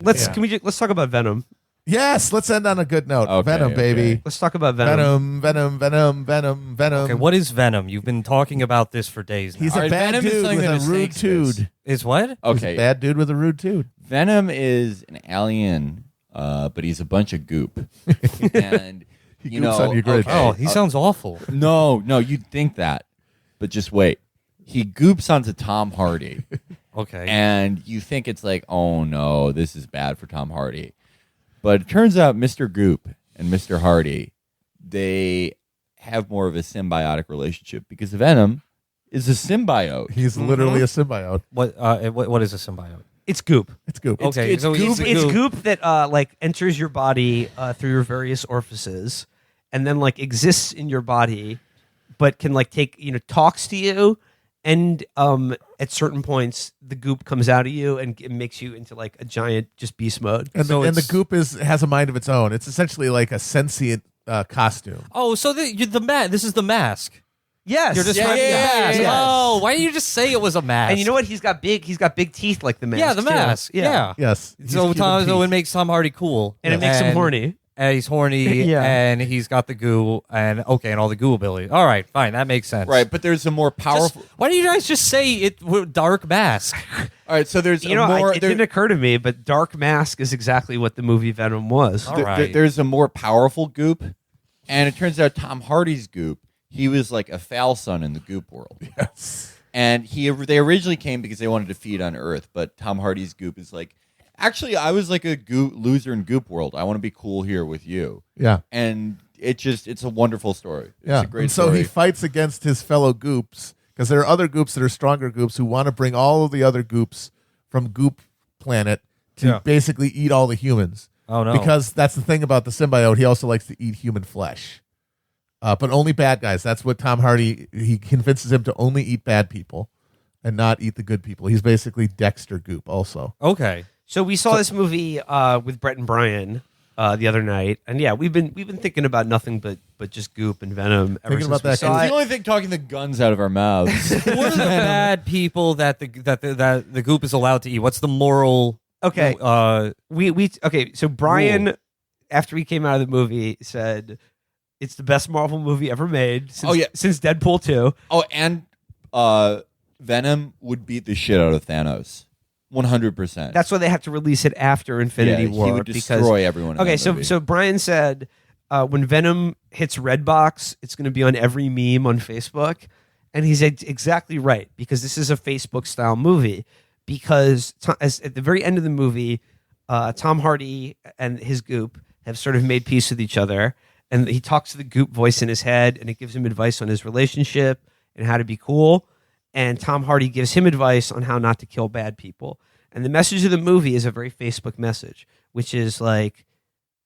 Let's talk about Venom. Yes, let's end on a good note. Okay, Venom, baby. Let's talk about Venom. Venom. Okay, what is Venom? You've been talking about this for days now. He's a bad Venom is dude something with that a rude mistakes dude. this. Is what? He's Okay. a bad dude with a rude dude. Venom is an alien, but he's a bunch of goop. And He you goops know, on your grid. okay, Oh, he sounds awful. No, you'd think that, but just wait. He goops onto Tom Hardy, Okay. and you think it's like, oh no, this is bad for Tom Hardy. But it turns out Mr. Goop and Mr. Hardy, they have more of a symbiotic relationship because Venom is a symbiote. He's literally a symbiote. What is a symbiote? It's goop. It's goop. Okay, it's so goop. he's a It's goop that like enters your body through your various orifices, and then like exists in your body, but can like take talks to you, and at certain points the goop comes out of you and it makes you into like a giant just beast mode. And, So the it's- goop has a mind of its own. It's essentially like a sentient costume. Oh, so this is the mask. Yes, You're describing yeah, the mask. yeah. Oh, why didn't you just say it was a mask? And you know what? He's got big teeth like the mask. Yeah, the too. mask. Yeah. Yes. He's So Cuban so it Pete. makes Tom Hardy cool, And it makes him horny. And he's horny, Yeah. and he's got the goo, and all the goo ability. All right, fine, that makes sense. Right, but there's a more powerful. Why do you guys just say it? Dark mask. All right, so there's You know, more. it didn't occur to me, but Dark Mask is exactly what the movie Venom was. All right. There's a more powerful goop, and it turns out Tom Hardy's goop, he was like a foul son in the goop world. Yes. And they originally came because they wanted to feed on Earth, but Tom Hardy's goop is like, actually, I was like a loser in goop world. I want to be cool here with you. Yeah. And it's a wonderful story. Yeah. It's a great And so story. he fights against his fellow goops because there are other goops that are stronger goops who want to bring all of the other goops from Goop Planet to basically eat all the humans. Oh no! Because that's the thing about the symbiote. He also likes to eat human flesh. But only bad guys. That's what Tom Hardy, he convinces him to only eat bad people and not eat the good people. He's basically Dexter Goop also. Okay. So we saw this movie with Brett and Brian the other night, and yeah, we've been thinking about nothing but just Goop and Venom ever Thinking since about we that saw It's it. the only thing talking the guns out of our mouths. What are the bad people that the goop is allowed to eat? What's the moral? Okay, okay. So Brian, Rule. after he came out of the movie, said it's the best Marvel movie ever made. Since, Oh, yeah. since Deadpool 2. Oh, and Venom would beat the shit out of Thanos. 100%. That's why they have to release it after Infinity War. He would destroy everyone. In Okay, that so movie. so Brian said when Venom hits Redbox, it's going to be on every meme on Facebook, and he's exactly right because this is a Facebook style movie. Because at the very end of the movie, Tom Hardy and his Goop have sort of made peace with each other, and he talks to the Goop voice in his head, and it gives him advice on his relationship and how to be cool. And Tom Hardy gives him advice on how not to kill bad people. And the message of the movie is a very Facebook message, which is like,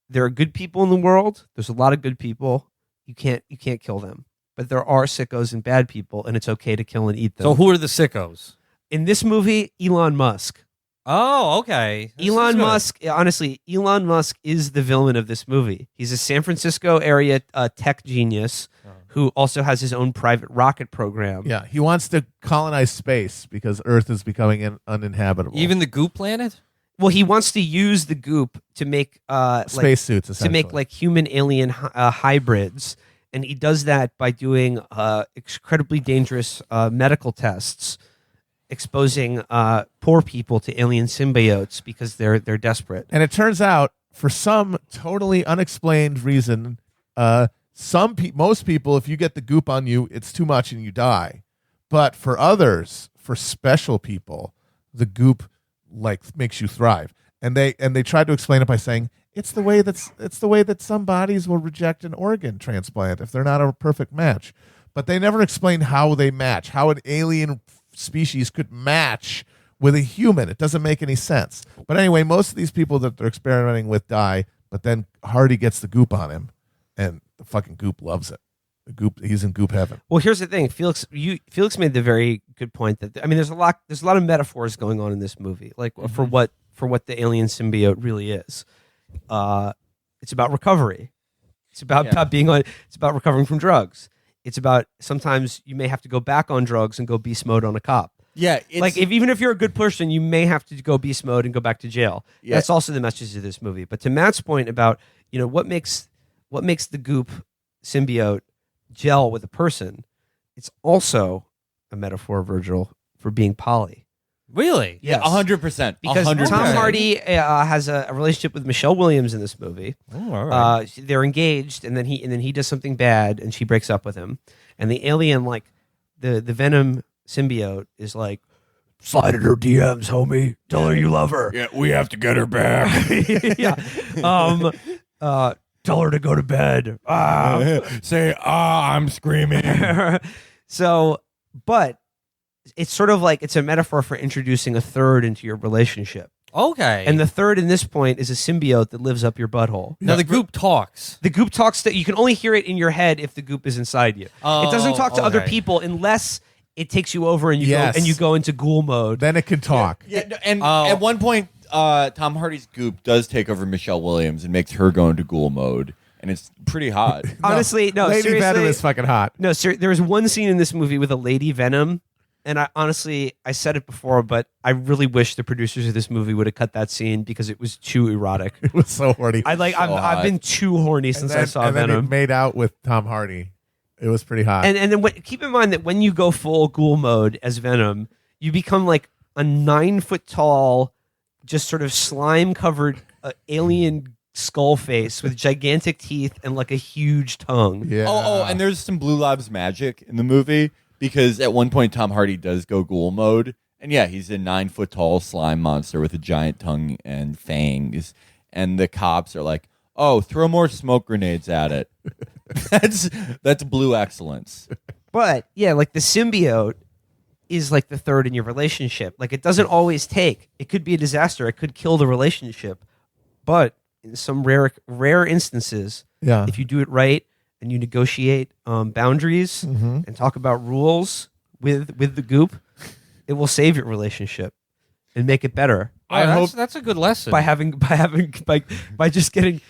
there are good people in the world. There's a lot of good people. You can't kill them. But there are sickos and bad people, and it's okay to kill and eat them. So who are the sickos? In this movie, Elon Musk. Oh, okay. This is Elon good. Musk, honestly, Elon Musk is the villain of this movie. He's a San Francisco area tech genius who also has his own private rocket program. Yeah, he wants to colonize space because Earth is becoming uninhabitable. Even the goop planet. Well, he wants to use the Goop to make spacesuits, to essentially. make like human alien hybrids, and he does that by doing incredibly dangerous medical tests, exposing poor people to alien symbiotes because they're desperate. And it turns out, for some totally unexplained reason, most people, if you get the Goop on you, it's too much and you die. But for others, for special people, the Goop makes you thrive. And they tried to explain it by saying it's the way that some bodies will reject an organ transplant if they're not a perfect match. But they never explained how they match, how an alien species could match with a human. It doesn't make any sense. But anyway, most of these people that they're experimenting with die, but then Hardy gets the Goop on him, and the fucking Goop loves it. The Goop, he's in Goop heaven. Well, here's the thing, Felix made the very good point that there's a lot of metaphors going on in this movie, like for what the alien symbiote really is. It's about recovery. It's about It's about recovering from drugs. It's about sometimes you may have to go back on drugs and go beast mode on a cop. Yeah, it's, Like even if you're a good person, you may have to go beast mode and go back to jail. Yeah. That's also the message of this movie. But to Matt's point about what makes the Goop symbiote gel with a person, it's also a metaphor, Virgil, for being poly. Really? yeah, 100%. Because 100%. Tom Hardy has a relationship with Michelle Williams in this movie. Oh, all right. They're engaged, and then he does something bad, and she breaks up with him. And the alien, like the Venom symbiote, is like, slide in her DMs, homie. Tell her you love her. Yeah, we have to get her back. Yeah. Tell her to go to bed. Say, I'm screaming. So, but it's sort of like it's a metaphor for introducing a third into your relationship. Okay. And the third in this point is a symbiote that lives up your butthole. now the Goop talks. The Goop talks that you can only hear it in your head if the Goop is inside you. It doesn't talk to other okay. people unless it takes you over and Yes. you go into ghoul mode. Then it can talk. Yeah, no, and at one point, Tom Hardy's Goop does take over Michelle Williams and makes her go into ghoul mode, and it's pretty hot. Honestly, no, Lady seriously, Venom is fucking hot. no, there was one scene in this movie with a lady Venom, and I said it before, but I really wish the producers of this movie would have cut that scene because it was too erotic. It was so horny. I've hot. been too horny since I saw and then Venom. it made out with Tom Hardy. It was pretty hot. And then keep in mind that when you go full ghoul mode as Venom, you become like a 9 foot tall, just sort of slime covered alien skull face with gigantic teeth and like a huge tongue. yeah. Oh, and there's some Blue Labs magic in the movie because at one point Tom Hardy does go ghoul mode, and yeah, he's a 9 foot tall slime monster with a giant tongue and fangs, and the cops are like, "Oh, throw more smoke grenades at it." that's blue excellence. But yeah, like the symbiote is like the third in your relationship. Like it doesn't always take. It could be a disaster. It could kill the relationship. But in some rare instances, Yeah. if you do it right and you negotiate boundaries and talk about rules with the Goop, it will save your relationship and make it better That's a good lesson. by just getting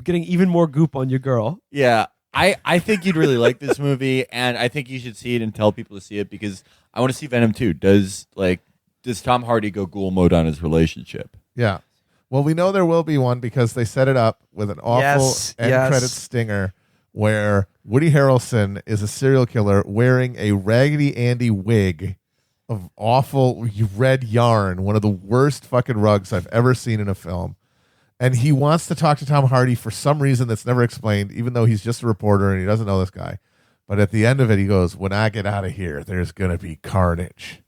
getting even more Goop on your girl. Yeah, I think you'd really like this movie, and I think you should see it and tell people to see it because I want to see Venom 2. Does Tom Hardy go ghoul mode on his relationship? Yeah. Well, we know there will be one because they set it up with an awful end credit stinger where Woody Harrelson is a serial killer wearing a Raggedy Andy wig of awful red yarn, one of the worst fucking rugs I've ever seen in a film. And he wants to talk to Tom Hardy for some reason that's never explained, even though he's just a reporter and he doesn't know this guy. But at the end of it, he goes, "When I get out of here, there's going to be carnage."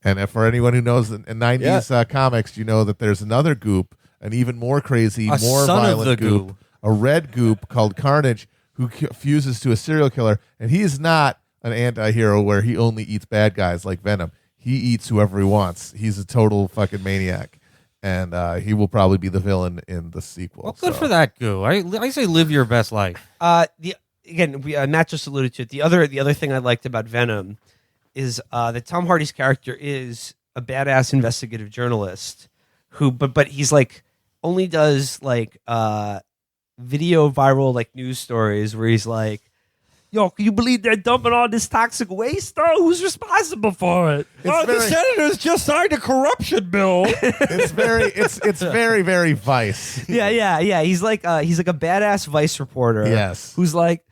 And if for anyone who knows in 90s comics, you know that there's another Goop, an even more crazy, more son of violent the Goop, Goop. a red Goop called Carnage, who fuses to a serial killer. And he is not an anti-hero where he only eats bad guys like Venom. He eats whoever he wants. He's a total fucking maniac. And he will probably be the villain in the sequel. Well, good for that, Goo. I say live your best life. Matt just alluded to it. The other thing I liked about Venom is that Tom Hardy's character is a badass investigative journalist who, but he's like only does like video viral like news stories where he's like, "Yo, can you believe they're dumping all this toxic waste? Oh, who's responsible for it? The senators just signed a corruption bill." It's very, very Vice. Yeah. He's like a badass Vice reporter. Yes. Who's like,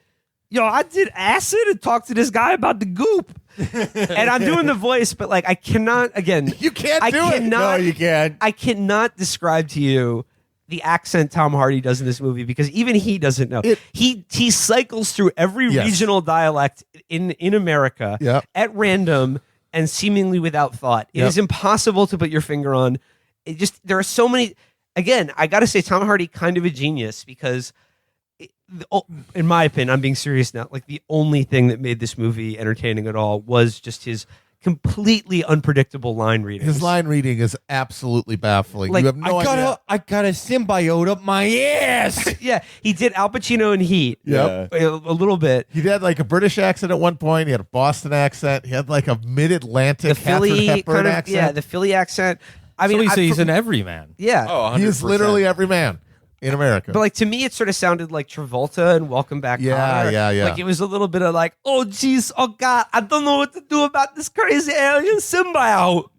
"Yo, I did acid and talked to this guy about the Goop." And I'm doing the voice, but like I cannot again. You can't do it. No, you can't. I cannot describe to you the accent Tom Hardy does in this movie because even he doesn't know. He cycles through every regional dialect in America at random and seemingly without thought. It is impossible to put your finger on. There are so many. Again, I got to say Tom Hardy kind of a genius because in my opinion, I'm being serious now, like the only thing that made this movie entertaining at all was just his completely unpredictable line reading. His line reading is absolutely baffling. Like, you have no idea. I got a symbiote up my ass. Yeah, he did Al Pacino in Heat. Yep. A little bit. He had like a British accent at one point. He had a Boston accent. He had like a mid-Atlantic The Philly Katharine Hepburn kind of, accent. yeah, the Philly accent. I mean, so he's an everyman. yeah. Oh, he is 100%. literally every man. in America. But like to me, it sort of sounded like Travolta and Welcome Back. Kotter. Yeah. Like it was a little bit of like, oh geez, oh god, I don't know what to do about this crazy alien symbiote.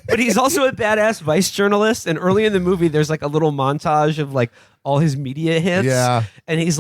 But he's also a badass vice journalist, and early in the movie, there's like a little montage of like all his media hits. Yeah. And he's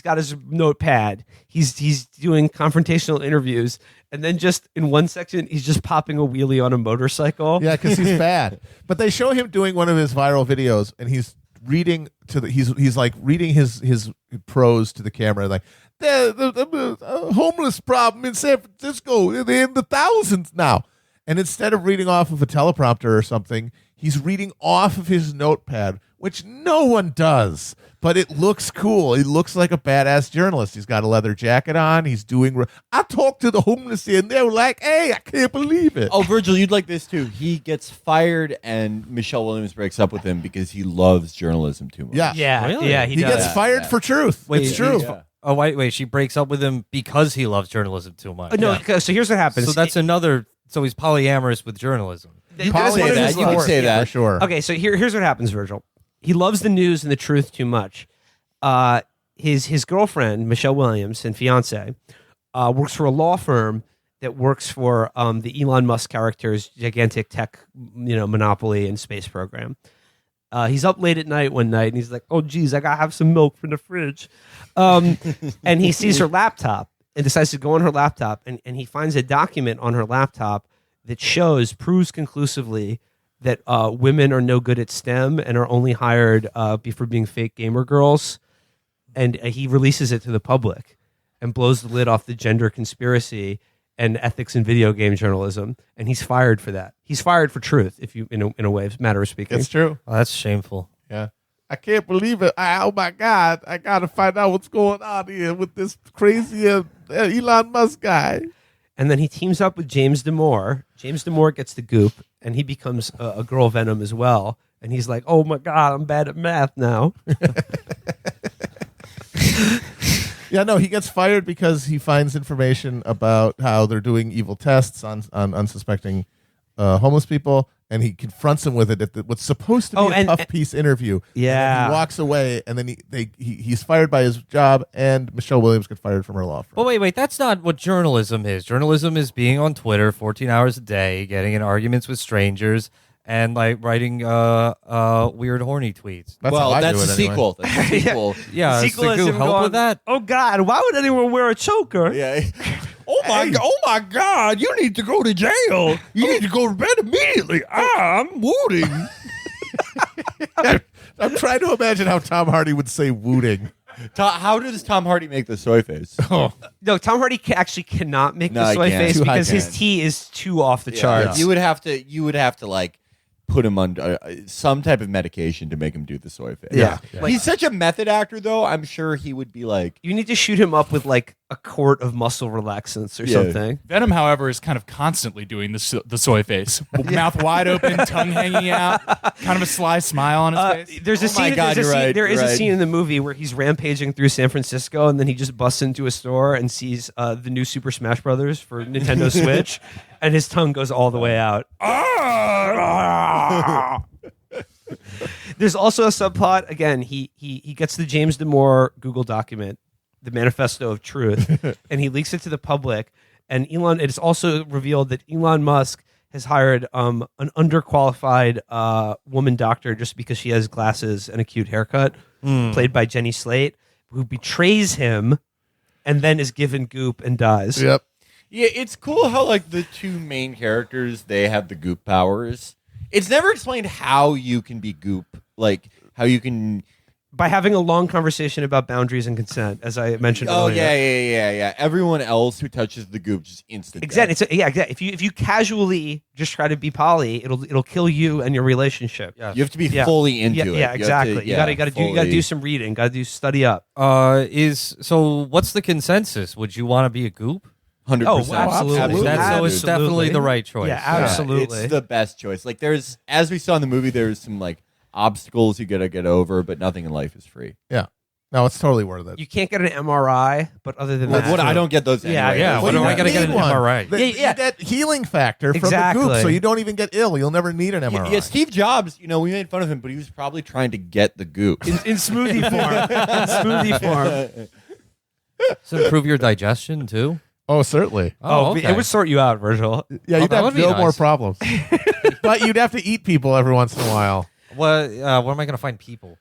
got his notepad. He's doing confrontational interviews, and then just in one section, he's just popping a wheelie on a motorcycle. Yeah, because he's bad. But they show him doing one of his viral videos, and he's reading he's like reading his prose to the camera, like the homeless problem in San Francisco, they're in the thousands now. And instead of reading off of a teleprompter or something, he's reading off of his notepad, which no one does. But it looks cool. He looks like a badass journalist. He's got a leather jacket on. He's doing. I talked to the homeless here, and they were like, "Hey, I can't believe it." Oh, Virgil, you'd like this too. He gets fired, and Michelle Williams breaks up with him because he loves journalism too much. Yeah, Yeah, Really? yeah, he does. gets fired for truth. It's true. Yeah. Oh, wait. She breaks up with him because he loves journalism too much. No, so here's what happens. So that's another. So he's polyamorous with journalism. You That's can one say of that. his You can lines. say that. for sure. Okay, so here's what happens, Virgil. He loves the news and the truth too much. His girlfriend, Michelle Williams, and fiance, works for a law firm that works for the Elon Musk character's gigantic tech, monopoly and space program. He's up late at night one night, and he's like, "Oh, geez, I gotta have some milk from the fridge," and he sees her laptop and decides to go on her laptop, and he finds a document on her laptop that proves conclusively that women are no good at STEM and are only hired for being fake gamer girls. And he releases it to the public and blows the lid off the gender conspiracy and ethics in video game journalism. And he's fired for that. He's fired for truth, if you in a way, matter of speaking. It's true. Oh, that's shameful. Yeah. I can't believe it. Oh my God. I got to find out what's going on here with this crazy Elon Musk guy. And then he teams up with James Damore. James Damore gets the Goop, and he becomes a girl Venom as well. And he's like, "Oh my God, I'm bad at math now." Yeah, no, he gets fired because he finds information about how they're doing evil tests on unsuspecting homeless people, and he confronts him with it at what's supposed to be a tough piece interview. And then he walks away, and then he's fired by his job, and Michelle Williams gets fired from her law firm. But wait, that's not what journalism is. Journalism is being on Twitter 14 hours a day, getting in arguments with strangers, and like writing weird horny tweets. That's how I that's do the it anyway. sequel. That's the sequel. Yeah, Sequel so is Goop him help going, with that? "Oh God, why would anyone wear a choker?" Yeah. Oh my God! You need to go to jail. You need to go to bed immediately. I'm wooting. I'm trying to imagine how Tom Hardy would say wooting. How does Tom Hardy make the soy face? Oh, No, Tom Hardy actually cannot make No, the he soy can't. face Too high because his can. tea is too off the charts. You would have to like put him under some type of medication to make him do the soy face. Yeah. Like- He's such a method actor, though. I'm sure he would be like. You need to shoot him up with like a quart of muscle relaxants or Yeah. something. Venom, however, is kind of constantly doing the soy face, mouth wide open, tongue hanging out, kind of a sly smile on his face. There's a Oh my scene. God, there's a you're scene right, there is you're a right. scene in the movie where he's rampaging through San Francisco, and then he just busts into a store and sees the new Super Smash Brothers for Nintendo Switch, and his tongue goes all the way out. There's also a subplot. Again, he gets the James Damore Google document, the Manifesto of Truth, and he leaks it to the public. And it is also revealed that Elon Musk has hired an underqualified woman doctor just because she has glasses and a cute haircut, played by Jenny Slate, who betrays him and then is given Goop and dies. yep. Yeah, it's cool how like the two main characters, they have the Goop powers. It's never explained how you can be Goop, like how you can. By having a long conversation about boundaries and consent, as I mentioned Oh earlier. yeah. Everyone else who touches the Goop just instant. Exactly. death. Exactly. If you casually just try to be poly, it'll kill you and your relationship. Yeah. You have to be Yeah. fully into yeah, it. Yeah, You have exactly. to- You gotta fully- do some reading. Gotta study up. So what's the consensus? Would you want to be a Goop? 100%. Oh, absolutely. So it's definitely the right choice. Yeah, absolutely. It's the best choice. Like there's, as we saw in the movie, there's some like obstacles you gotta get over, but nothing in life is free. Yeah. No, it's totally worth it. You can't get an MRI, but other than Well, that, what I don't get those. Yeah, anyway. yeah. Well, What you am I don't going to get an need one. MRI? You get that healing factor from the Exactly. goop, so you don't even get ill. You'll never need an MRI. Yeah, Steve Jobs, we made fun of him, but he was probably trying to get the goop. in smoothie form. In smoothie form. Does it improve your digestion too? Oh, certainly. Oh, okay. it would sort you out, Virgil. Yeah, Oh, you'd that have would be no more nice. problems. But you'd have to eat people every once in a while. What am I going to find people?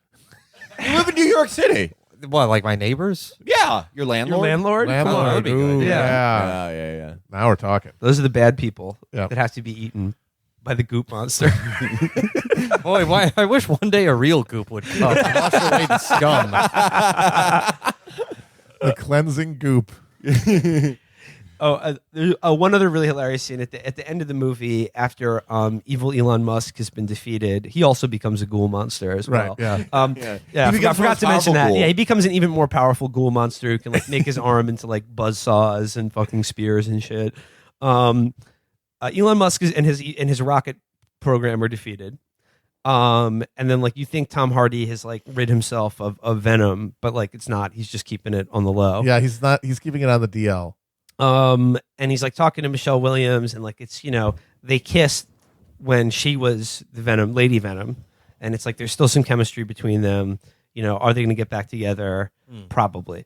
You live in New York City. What, like my neighbors? Yeah, your landlord. Your landlord? Landlord. that'd be good. Ooh, Yeah. yeah. Now we're talking. Those are the bad people Yeah. that have to be eaten by the goop monster. Boy, why? I wish one day a real goop would come and wash away the scum. The cleansing goop. There's one other really hilarious scene at the end of the movie after evil Elon Musk has been defeated. He also becomes a ghoul monster as well. Right, yeah. Yeah. I He becomes forgot to the most mention that. powerful ghoul. Yeah, he becomes an even more powerful ghoul monster who can like make his arm into like buzz saws and fucking spears and shit. Elon Musk and his rocket program are defeated. And then like you think Tom Hardy has like rid himself of Venom, but like it's not. He's just keeping it on the low. Yeah, he's not. He's keeping it on the DL. And he's like talking to Michelle Williams, and like it's they kissed when she was the Venom, Lady Venom, and it's like there's still some chemistry between them. Are they going to get back together? Probably.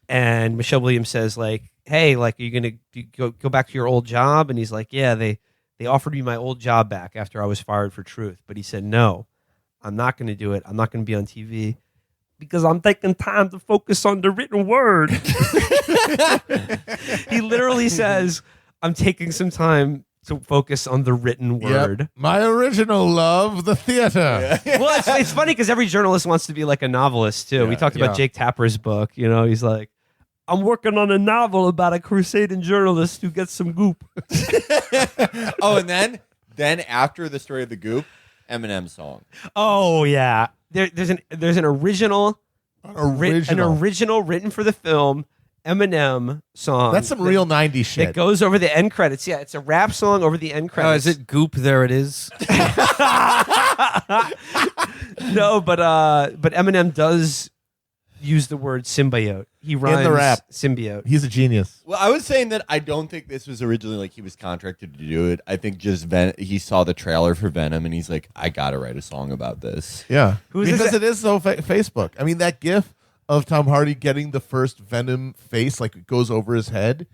And Michelle Williams says like, "Hey, like, are you going to go back to your old job?" And he's like, "Yeah, they offered me my old job back after I was fired for Truth, but he said no, I'm not going to do it. I'm not going to be on TV." Because I'm taking time to focus on the written word. He literally says, I'm taking some time to focus on the written word. Yep. My original love, the theater. Well, it's funny because every journalist wants to be like a novelist, too. We talked about Jake Tapper's book. He's like, I'm working on a novel about a crusading journalist who gets some goop. Oh, and then after the story of the goop, Eminem song. Oh, yeah. There's an original written for the film Eminem song. That's some real 90s shit. That goes over the end credits. Yeah, it's a rap song over the end Oh, credits. is it goop? There it is. No, but Eminem does use the word symbiote. He rhymes the rap. symbiote. He's a genius. Well, I was saying that I don't think this was originally like he was contracted to do it. I think just he saw the trailer for Venom and he's like, I gotta write a song about this. Yeah. Who's because this- it is so Facebook. I mean, that gif of Tom Hardy getting the first Venom face, like it goes over his head,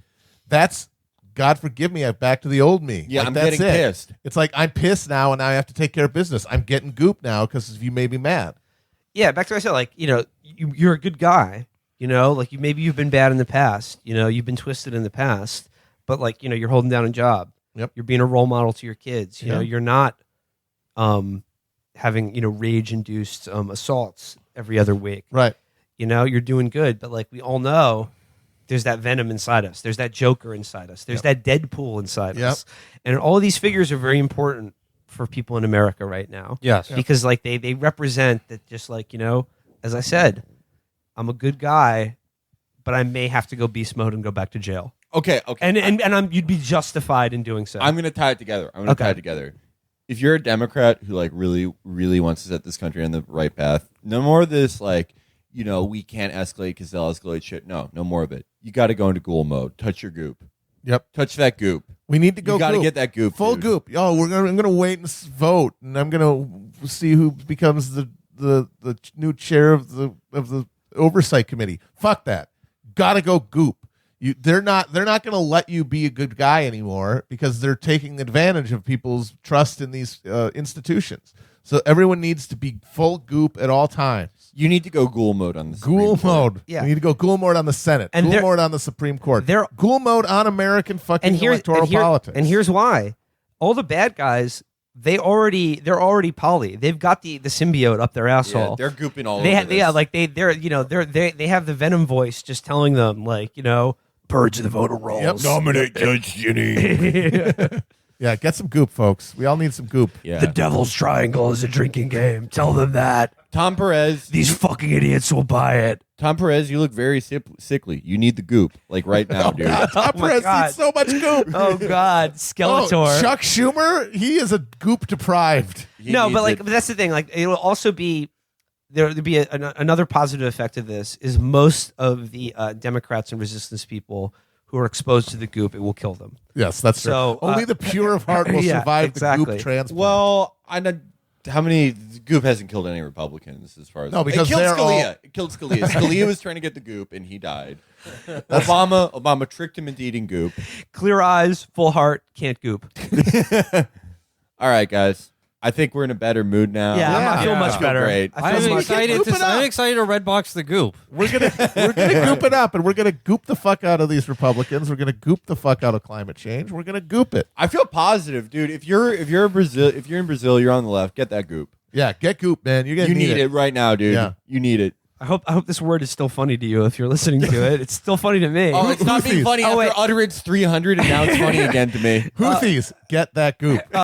that's, God forgive me, I'm back to the old me. Yeah, Like, I'm that's getting it. pissed. It's like, I'm pissed now and now I have to take care of business. I'm getting goop now because you made me mad. Yeah, back to what I said, like, you're a good guy. Like maybe you've been bad in the past. You've been twisted in the past, but like, you're holding down a job. Yep. You're being a role model to your kids. Yeah. You're not having, rage-induced assaults every other week. Right. You're doing good, but like we all know there's that Venom inside us. There's that Joker inside us. There's that Deadpool inside us. And all of these figures are very important for people in America right now. Yes. Because like they represent that, just like, as I said, I'm a good guy, but I may have to go beast mode and go back to jail. Okay. And you'd be justified in doing so. I'm gonna tie it together. If you're a Democrat who like really, really wants to set this country on the right path, no more of this like, we can't escalate because they'll escalate shit. No more of it. You got to go into ghoul mode. Touch your goop. Yep. Touch that goop. We need to go. You got to goop. get that goop. Full dude. goop. Oh, I'm gonna wait and vote, and I'm gonna see who becomes the new chair of the oversight committee. Fuck that. Gotta go goop. They're not gonna let you be a good guy anymore because they're taking advantage of people's trust in these institutions. So everyone needs to be full goop at all times. You need to go ghoul mode on the Supreme Ghoul Court. mode. Yeah. We need to go ghoul mode on the Senate. And Ghoul they're- mode on the Supreme Court. they're- Ghoul mode on American fucking electoral politics. And here's why. All the bad guys, they're already poly. They've got the symbiote up their Yeah, asshole. they're gooping all they over have, this. yeah, like they have the Venom voice just telling them like, purge the voter rolls. Yep. Nominate Judge Ginny. Yeah, get some goop, folks. We all need some goop. Yeah. The devil's triangle is a drinking game. Tell them that. Tom Perez. These fucking idiots will buy it. Tom Perez, you look very sickly. You need the goop, like right now, dude. Tom Oh my Perez God. needs so much goop. Oh God, Skeletor. Oh, Chuck Schumer, he is a goop deprived. He No, needs but like it. but that's the thing. Like it will also be there'd be another positive effect of this is most of the Democrats and resistance people who are exposed to the goop, it will kill them. Yes, that's So, true. Only the pure of heart will yeah, survive exactly. the goop transplant. Well, I know how many Goop hasn't killed any Republicans as far as No, because it killed they're Scalia. all- It killed Scalia. Scalia was trying to get the Goop and he died. Obama tricked him into eating Goop. Clear eyes, full heart, can't goop. All right, guys. I think we're in a better mood now. Yeah, I feel much better. Great. I feel I'm much excited Goop it up. I'm excited to redbox the goop. we're gonna goop it up, and we're gonna goop the fuck out of these Republicans. We're gonna goop the fuck out of climate change. We're gonna goop it. I feel positive, dude. If you're in Brazil, you're on the left. Get that Goop. Yeah, get goop, man. You're gonna You need it right now, dude. Yeah. You need it. I hope this word is still funny to you if you're listening to it. It's still funny to me. Oh, it's not being Houthis. funny Oh, after wait. utterance 300, and now it's funny again to me. Houthis, get that goop.